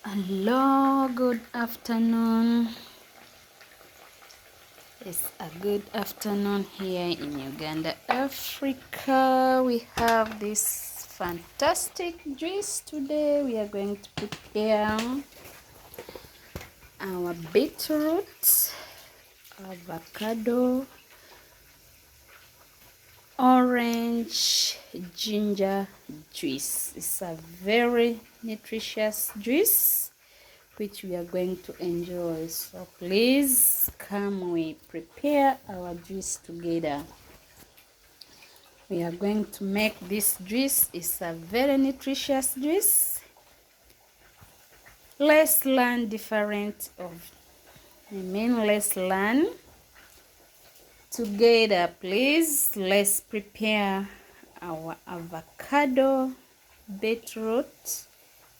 Hello, good afternoon. It's a good afternoon here in Uganda, Africa. We have this fantastic juice today. We are going to prepare our beetroot, avocado, orange, ginger juice. It's a very nutritious juice which we are going to enjoy. So please come, we prepare our juice together. We are going to make this juice. It's a very nutritious juice. Let's learn let's learn together, please. Let's prepare our avocado, beetroot,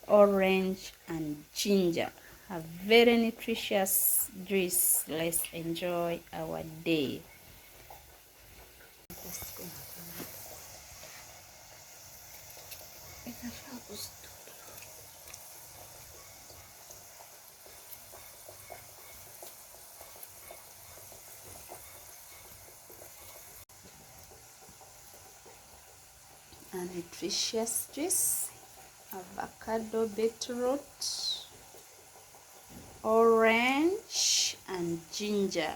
orange and ginger. A very nutritious juice. Let's enjoy our day. A nutritious juice, avocado, beetroot, orange and ginger.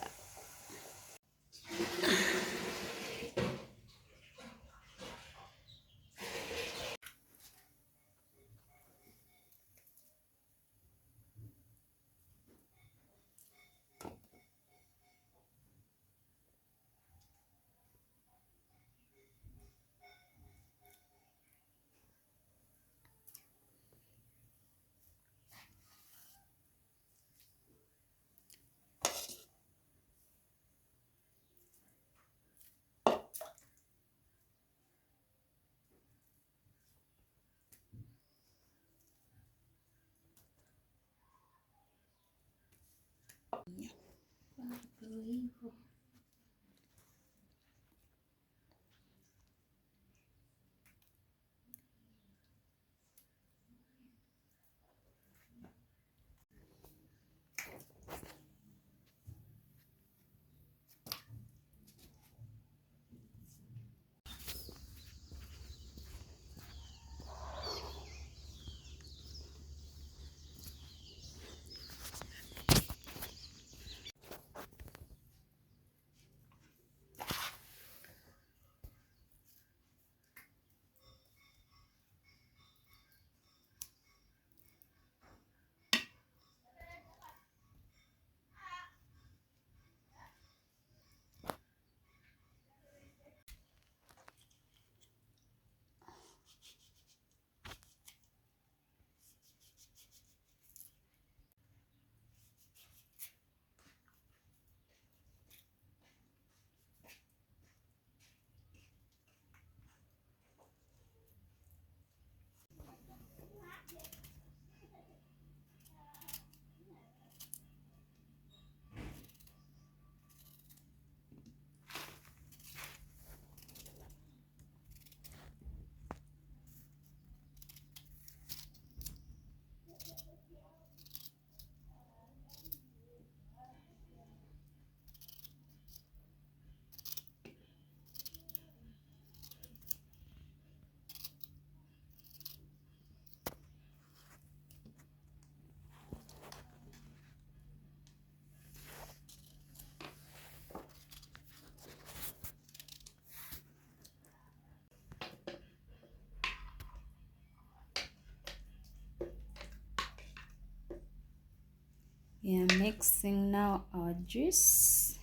We are mixing now our juice.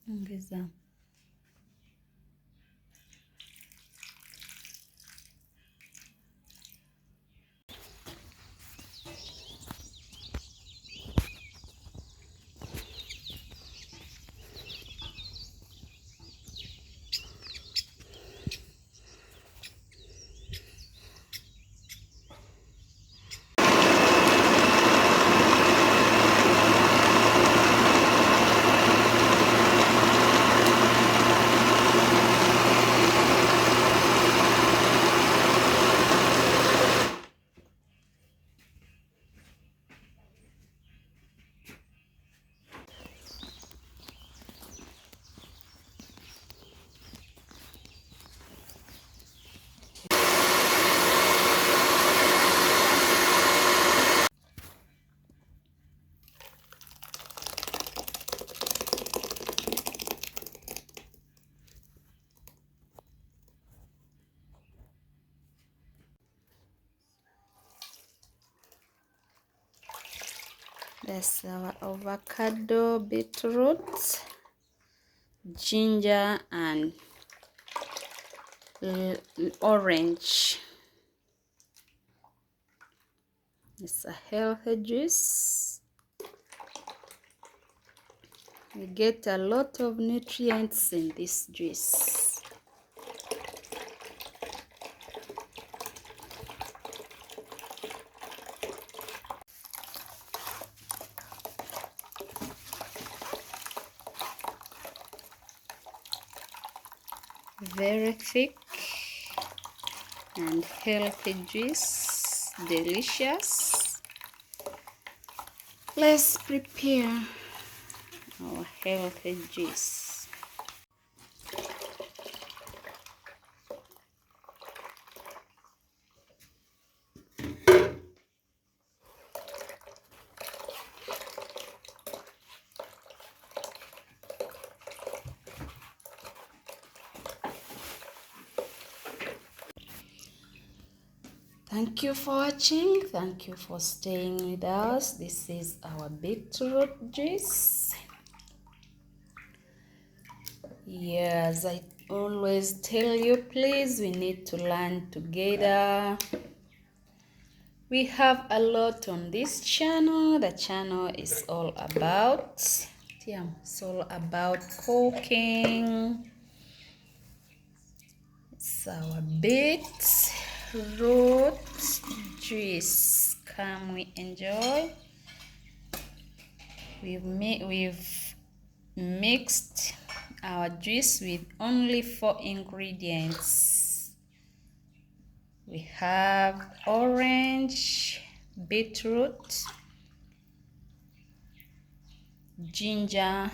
Ongeza That's our avocado, beetroot, ginger, and orange. It's a healthy juice. We get a lot of nutrients in this juice. Very thick and healthy juice, delicious. Let's prepare our healthy juice. Thank you for watching. Thank you for staying with us. This is our beetroot juice. Yes, I always tell you, please, we need to learn together. We have a lot on this channel. The channel is all about cooking. It's our beetroot juice. Come, we enjoy. We've mixed our juice with only 4 ingredients. We have orange, beetroot, ginger,